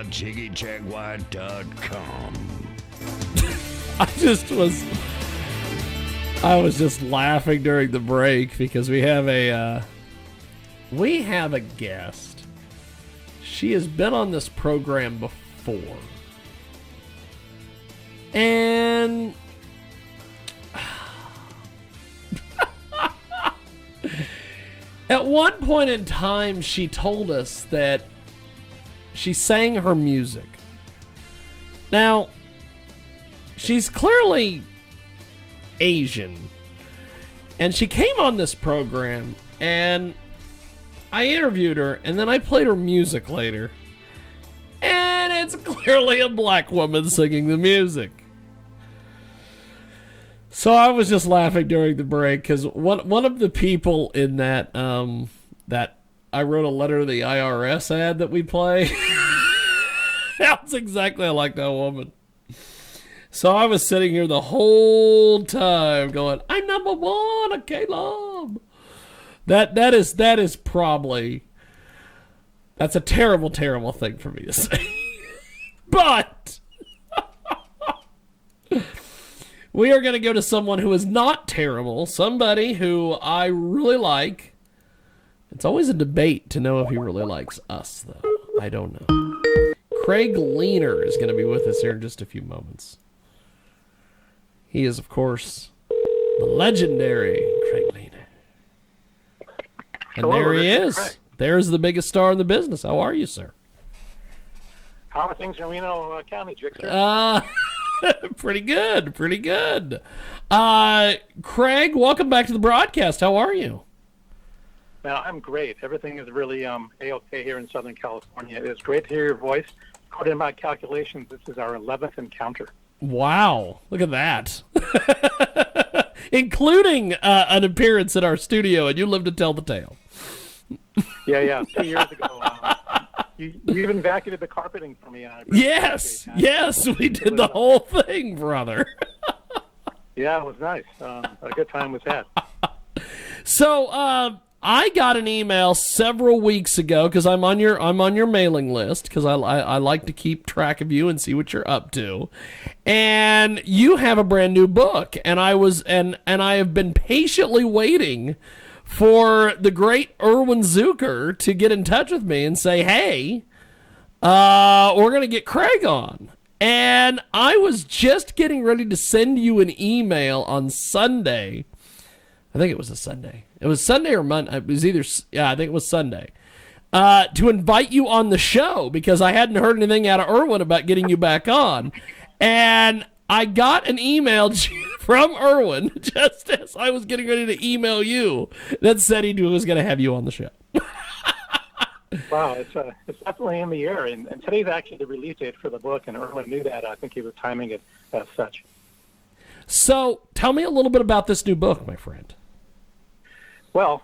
www.jiggyjaguar.com. I was just laughing during the break because we have a guest. She has been on this program before. And at one point in time, she told us that she sang her music. Now, she's clearly Asian. And she came on this program, and I interviewed her, and then I played her music later. And it's clearly a black woman singing the music. So I was just laughing during the break because one of the people in that that I wrote a letter to the IRS ad that we play sounds exactly like that woman. So I was sitting here the whole time going, "I'm number one, Caleb." That is probably, that's a terrible, terrible thing for me to say, but. We are going to go to someone who is not terrible, somebody who I really like. It's always a debate to know if he really likes us, though. I don't know. Craig Leener is going to be with us here in just a few moments. He is, of course, the legendary Craig Leener. And Hello, there he is. Craig. There's the biggest star in the business. How are you, sir? How are things in Reno County, Jigster? Pretty good, pretty good. Craig, welcome back to the broadcast. How are you? Now, I'm great. Everything is really A-okay here in Southern California. It's great to hear your voice. According to my calculations, this is our 11th encounter. Wow, look at that. Including an appearance in our studio, and you live to tell the tale. Yeah. 2 years ago. You even vacuumed the carpeting for me. Yes, we did the whole thing, brother. Yeah, it was nice. A good time was had. So I got an email several weeks ago because I'm on your mailing list because I like to keep track of you and see what you're up to, and you have a brand new book, and I have been patiently waiting for the great Erwin Zucker to get in touch with me and say, hey, we're going to get Craig on. And I was just getting ready to send you an email on Sunday. I think it was a Sunday. It was Sunday or Monday. It was either, I think it was Sunday. To invite you on the show because I hadn't heard anything out of Erwin about getting you back on. And I got an email from Erwin just as I was getting ready to email you that said he was going to have you on the show. Wow, it's definitely in the air, and today's actually the release date for the book, and Erwin knew that. I think he was timing it as such. So tell me a little bit about this new book, my friend. Well,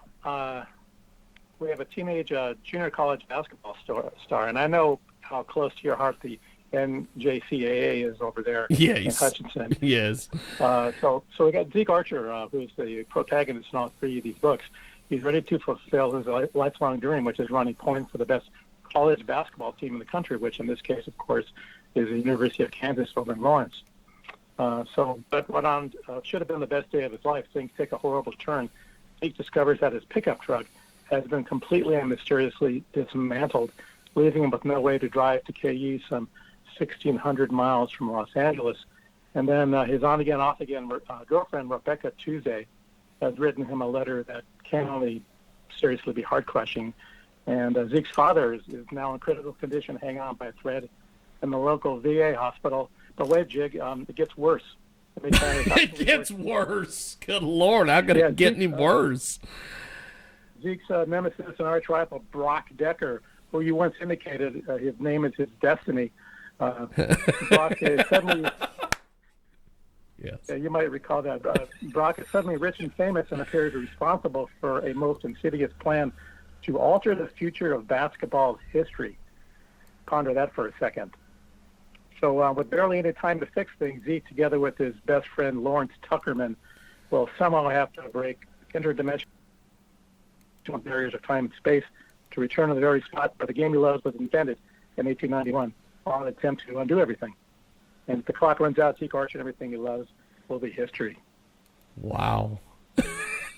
we have a teenage junior college basketball star, and I know how close to your heart the NJCAA is over there in Hutchinson. Yes. So we got Zeke Archer, who's the protagonist in all three of these books. He's ready to fulfill his lifelong dream, which is running point for the best college basketball team in the country, which in this case, of course, is the University of Kansas over in Lawrence. But what should have been the best day of his life, things take a horrible turn. Zeke discovers that his pickup truck has been completely and mysteriously dismantled, leaving him with no way to drive to KU some 1,600 miles from Los Angeles. And then his on-again, off-again girlfriend, Rebecca Tuesday, has written him a letter that can only seriously be heart-crushing. And Zeke's father is now in critical condition, hanging on by a thread in the local VA hospital. But wait, Jig, it gets worse. It gets worse. Good Lord, how could it get any worse? Zeke's nemesis and arch rival, Brock Decker, who you once indicated his name is his destiny. Brock is suddenly... Yes. Yeah, you might recall that. Brock is suddenly rich and famous and appears responsible for a most insidious plan to alter the future of basketball history. Ponder that for a second. So with barely any time to fix things, Zeke, together with his best friend Lawrence Tuckerman, will somehow have to break interdimensional barriers of time and space to return to the very spot where the game he loves was invented in 1891 on an attempt to undo everything. And if the clock runs out, Zeke Archer and everything he loves will be history. Wow. I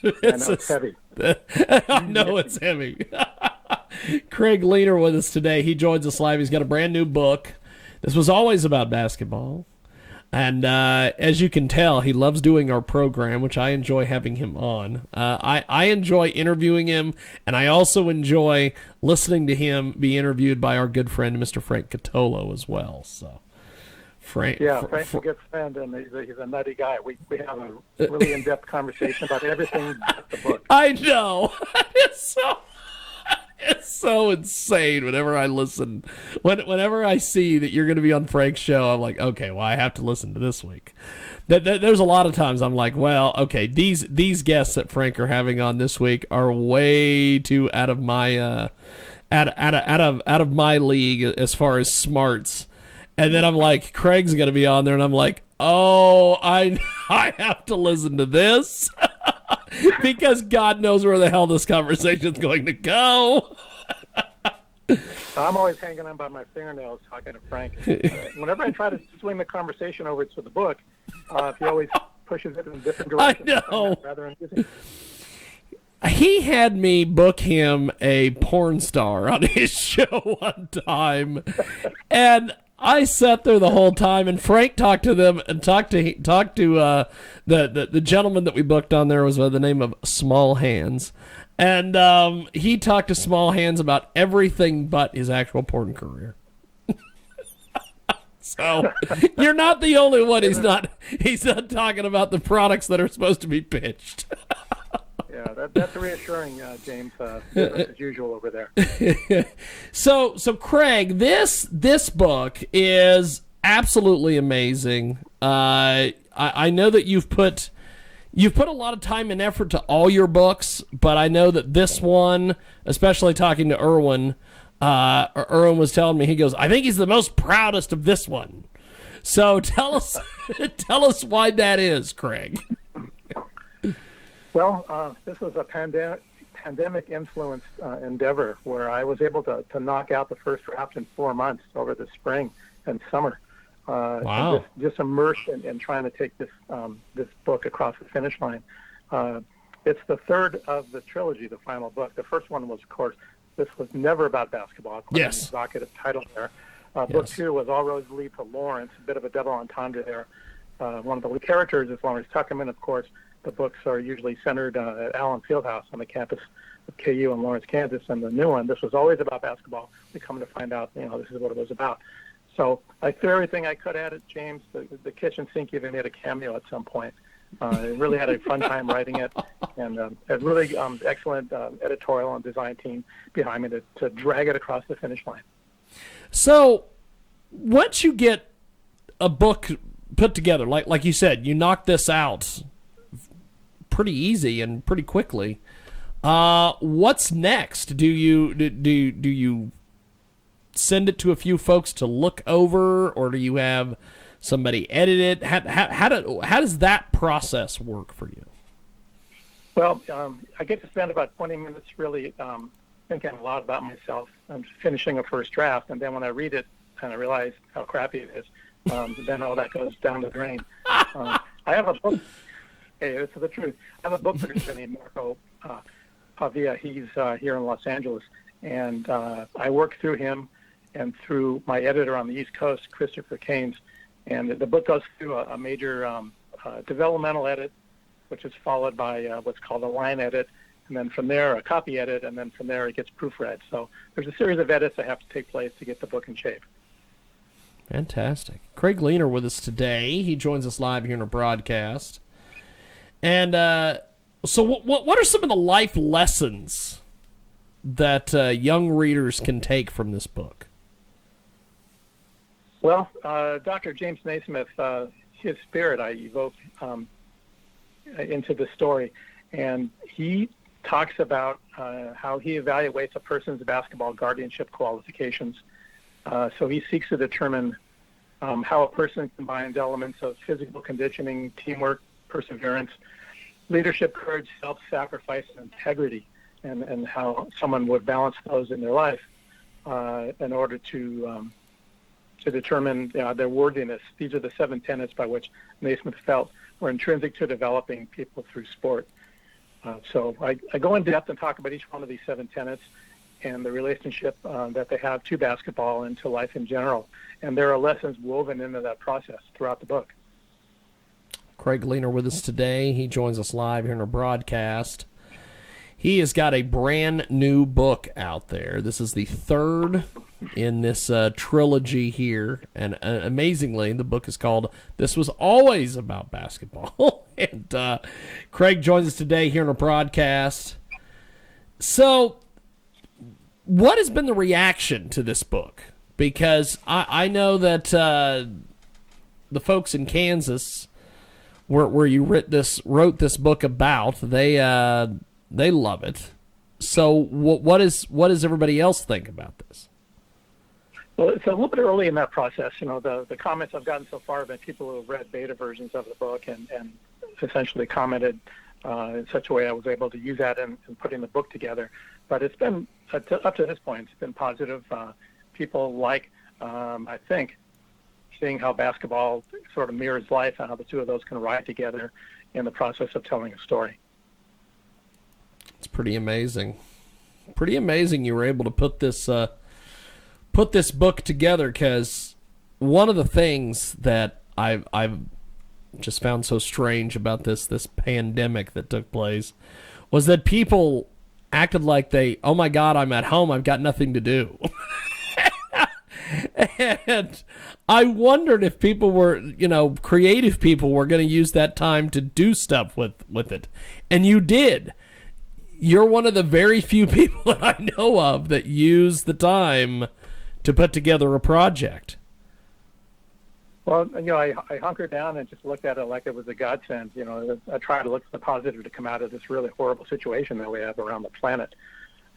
know it's heavy. I know it's heavy. Craig Leener with us today. He joins us live. He's got a brand new book. This was always about basketball. And as you can tell, he loves doing our program, which I enjoy having him on. I enjoy interviewing him, and I also enjoy listening to him be interviewed by our good friend, Mr. Frank Catolo, as well. So, Frank's a good friend, and he's a nutty guy. We have a really in-depth conversation about everything but the book. I know. It's so insane whenever I listen. Whenever I see that you're going to be on Frank's show, I'm like, okay, well, I have to listen to this week. There's a lot of times I'm like, well, okay, these guests that Frank are having on this week are way too out of my out of my league as far as smarts. And then I'm like, Craig's going to be on there, and I'm like, oh, I have to listen to this. Because God knows where the hell this conversation is going to go. I'm always hanging on by my fingernails talking to Frank. Whenever I try to swing the conversation over to the book, he always pushes it in a different direction. I know. Rather amusing. He had me book him a porn star on his show one time, and I sat there the whole time, and Frank talked to them and talked to the gentleman that we booked on there was by the name of Small Hands, and he talked to Small Hands about everything but his actual porn career. So you're not the only one. He's not talking about the products that are supposed to be pitched. Yeah, that's reassuring, James. As usual over there. So Craig, this book is absolutely amazing. I know that you've put a lot of time and effort to all your books, but I know that this one, especially talking to Erwin, Erwin was telling me, he goes, I think he's the most proudest of this one. So tell us why that is, Craig. Well, this was a pandemic-influenced endeavor where I was able to knock out the first draft in 4 months over the spring and summer. Wow! Just immersed in trying to take this book across the finish line. It's the third of the trilogy, the final book. The first one was, of course, this was never about basketball. Yes. The evocative title there. Yes. Book 2 was All Roads Lead to Lawrence, a bit of a double entendre there. One of the lead characters is Lawrence Tuckerman, of course. The books are usually centered at Allen Fieldhouse on the campus of KU in Lawrence, Kansas. And the new one, this was always about basketball. We come to find out, this is what it was about. So I threw everything I could at it, James. The kitchen sink even made a cameo at some point. I really had a fun time writing it, and a really excellent editorial and design team behind me to drag it across the finish line. So once you get a book put together, like you said, you knock this out pretty easy and pretty quickly. What's next? Do you send it to a few folks to look over, or do you have somebody edit it? How does that process work for you? Well, I get to spend about 20 minutes really thinking a lot about myself. I'm finishing a first draft, and then when I read it and I realize how crappy it is, then all that goes down the drain. I have a book. Hey, this is the truth. I have a book producer named Marco Pavia. He's here in Los Angeles, and I work through him and through my editor on the East Coast, Christopher Keynes. And the book goes through a major developmental edit, which is followed by what's called a line edit, and then from there a copy edit, and then from there it gets proofread. So there's a series of edits that have to take place to get the book in shape. Fantastic. Craig Leener with us today. He joins us live here in our broadcast. And so what are some of the life lessons that young readers can take from this book? Well, Dr. James Naismith, his spirit I evoke into the story, and he talks about how he evaluates a person's basketball guardianship qualifications. So he seeks to determine how a person combines elements of physical conditioning, teamwork, perseverance, leadership, courage, self-sacrifice, and integrity, and how someone would balance those in their life. in order to determine their worthiness. These are the 7 tenets by which Naismith felt were intrinsic to developing people through sport. So I go in depth and talk about each one of these 7 tenets and the relationship that they have to basketball and to life in general. And there are lessons woven into that process throughout the book. Craig Leener with us today. He joins us live here in our broadcast. He has got a brand new book out there. This is the 3rd in this trilogy here. And amazingly, the book is called This Was Always About Basketball. And Craig joins us today here in our broadcast. So, what has been the reaction to this book? Because I know that the folks in Kansas, where you wrote this book about, they love it. So what does everybody else think about this? Well, it's a little bit early in that process. The comments I've gotten so far have been people who have read beta versions of the book and essentially commented in such a way I was able to use that in putting the book together. But it's been, up to this point, it's been positive. People like, I think, seeing how basketball sort of mirrors life and how the two of those can ride together in the process of telling a story. It's pretty amazing. Pretty amazing you were able to put this book together, because one of the things that I've just found so strange about this pandemic that took place was that people acted like oh my God, I'm at home, I've got nothing to do. And I wondered if people were, creative people were going to use that time to do stuff with it. And you did. You're one of the very few people that I know of that use the time to put together a project. Well, I hunkered down and just looked at it like it was a godsend. I try to look for the positive to come out of this really horrible situation that we have around the planet.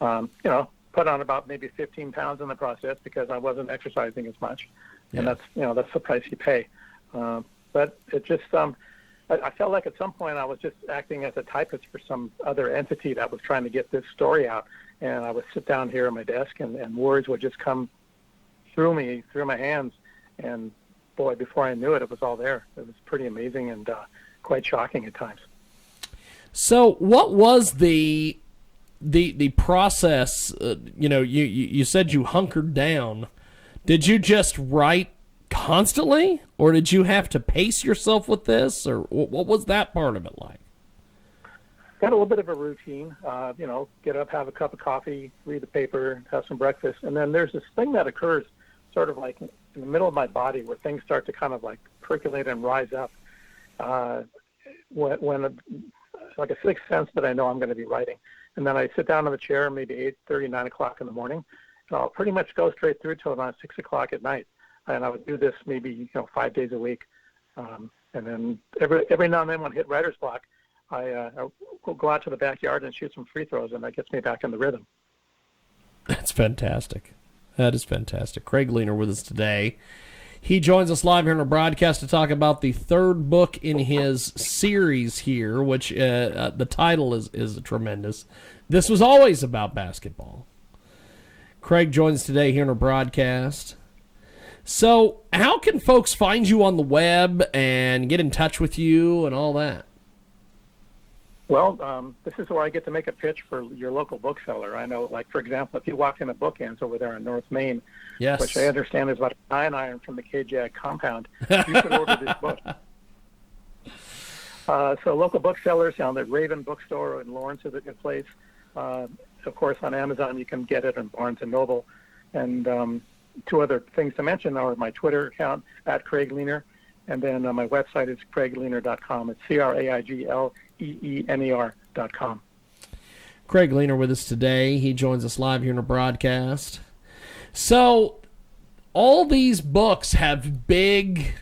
Put on about maybe 15 pounds in the process because I wasn't exercising as much. Yeah. And that's the price you pay. But it just, I felt like at some point I was just acting as a typist for some other entity that was trying to get this story out. And I would sit down here at my desk and words would just come through my hands. And boy, before I knew it, it was all there. It was pretty amazing and quite shocking at times. So what was the process? You said you hunkered down. Did you just write constantly, or did you have to pace yourself with this, or what was that part of it like? Got a little bit of a routine. Get up, have a cup of coffee, read the paper, have some breakfast, and then there's this thing that occurs sort of like in the middle of my body where things start to kind of like percolate and rise up. When like a sixth sense that I know I'm going to be writing. And then I sit down in the chair maybe 8:30, 9 o'clock in the morning, and I'll pretty much go straight through till around 6 o'clock at night. And I would do this maybe 5 days a week. And then every now and then when I hit writer's block, I will go out to the backyard and shoot some free throws, and that gets me back in the rhythm. That's fantastic. That is fantastic. Craig Leener with us today. He joins us live here in our broadcast to talk about the 3rd book in his series here, which the title is tremendous. This Was Always About Basketball. Craig joins us today here in our broadcast. So how can folks find you on the web and get in touch with you and all that? Well, this is where I get to make a pitch for your local bookseller. I know, like, for example, if you walk in the bookends over there in North Main, yes, which I understand is about a 9-iron from the KJAG compound, you can order this book. So local booksellers, the Raven Bookstore in Lawrence is a good place. Of course, on Amazon, you can get it on Barnes & Noble. And 2 other things to mention are my Twitter account, @CraigLeener, and then my website is craigleener.com. It's CraigLeener.com. Craig Leener with us today. He joins us live here in a broadcast. So all these books have big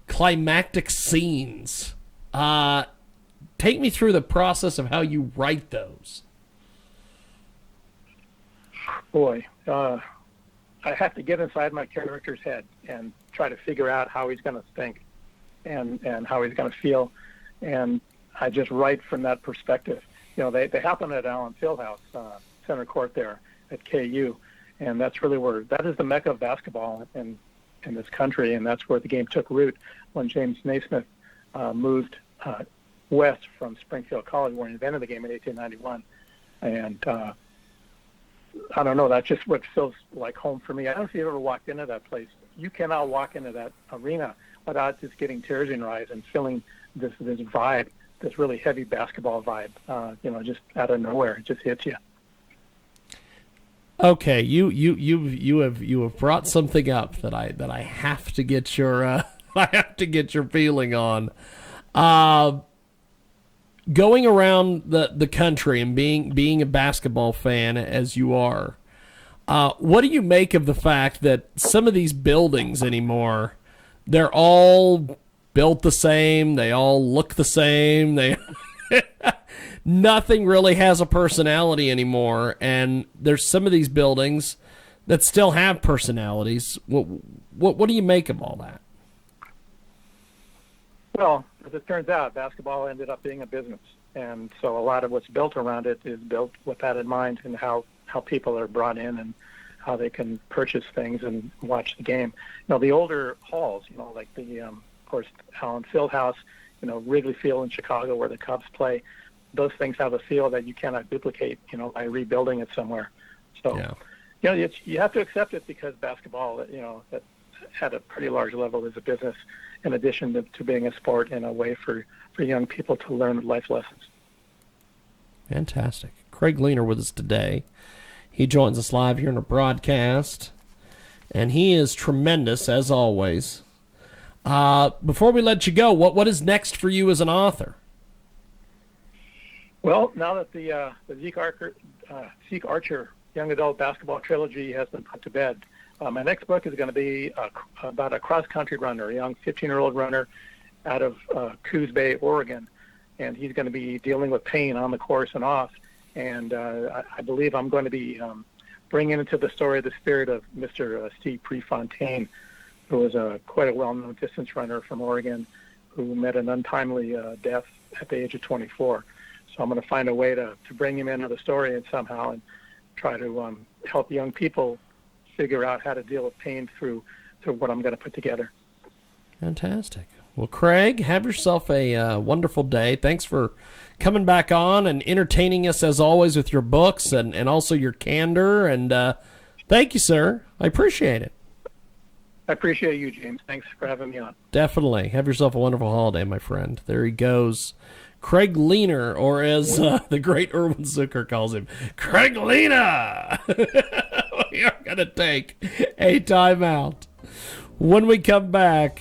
climactic scenes. Take me through the process of how you write those. Boy, I have to get inside my character's head and try to figure out how he's going to think and how he's going to feel. And I just write from that perspective. They happen at Allen Fieldhouse, center court there at KU. And that's really that is the mecca of basketball in this country, and that's where the game took root when James Naismith moved west from Springfield College, where he invented the game in 1891. And I don't know, that's just what feels like home for me. I don't know if you ever walked into that place. You cannot walk into that arena without just getting tears in your eyes and feeling this vibe, this really heavy basketball vibe, just out of nowhere. It just hits you. Okay, you have brought something up that I have to get your I have to get your feeling on. Going around the country and being a basketball fan as you are, what do you make of the fact that some of these buildings anymore, they're all built the same, they all look the same, nothing really has a personality anymore, and there's some of these buildings that still have personalities. What do you make of all that? Well, as it turns out, basketball ended up being a business, and so a lot of what's built around it is built with that in mind, and how people are brought in and how they can purchase things and watch the game. The older halls, like the, of course, Allen Fieldhouse, Wrigley Field in Chicago where the Cubs play, those things have a feel that you cannot duplicate, by rebuilding it somewhere. So, yeah. You have to accept it because basketball, that at a pretty large level is a business in addition to being a sport and a way for young people to learn life lessons. Fantastic. Craig Leener with us today. He joins us live here in a broadcast, and he is tremendous as always. Before we let you go, what is next for you as an author? Well, now that the Zeke Archer young adult basketball trilogy has been put to bed, my next book is going to be about a cross-country runner, a young 15-year-old runner out of Coos Bay, Oregon, and he's going to be dealing with pain on the course and off. And I believe I'm going to be bringing into the story the spirit of Mr. Steve Prefontaine, who was quite a well-known distance runner from Oregon who met an untimely death at the age of 24. So I'm going to find a way to bring him into the story and somehow and try to help young people figure out how to deal with pain through what I'm going to put together. Fantastic. Well, Craig, have yourself a wonderful day. Thanks for coming back on and entertaining us as always with your books and also your candor. And thank you, sir. I appreciate it. I appreciate you, James. Thanks for having me on. Definitely. Have yourself a wonderful holiday, my friend. There he goes. Craig Leener, or as the great Erwin Zucker calls him, Craig Leener. We are going to take a timeout. When we come back,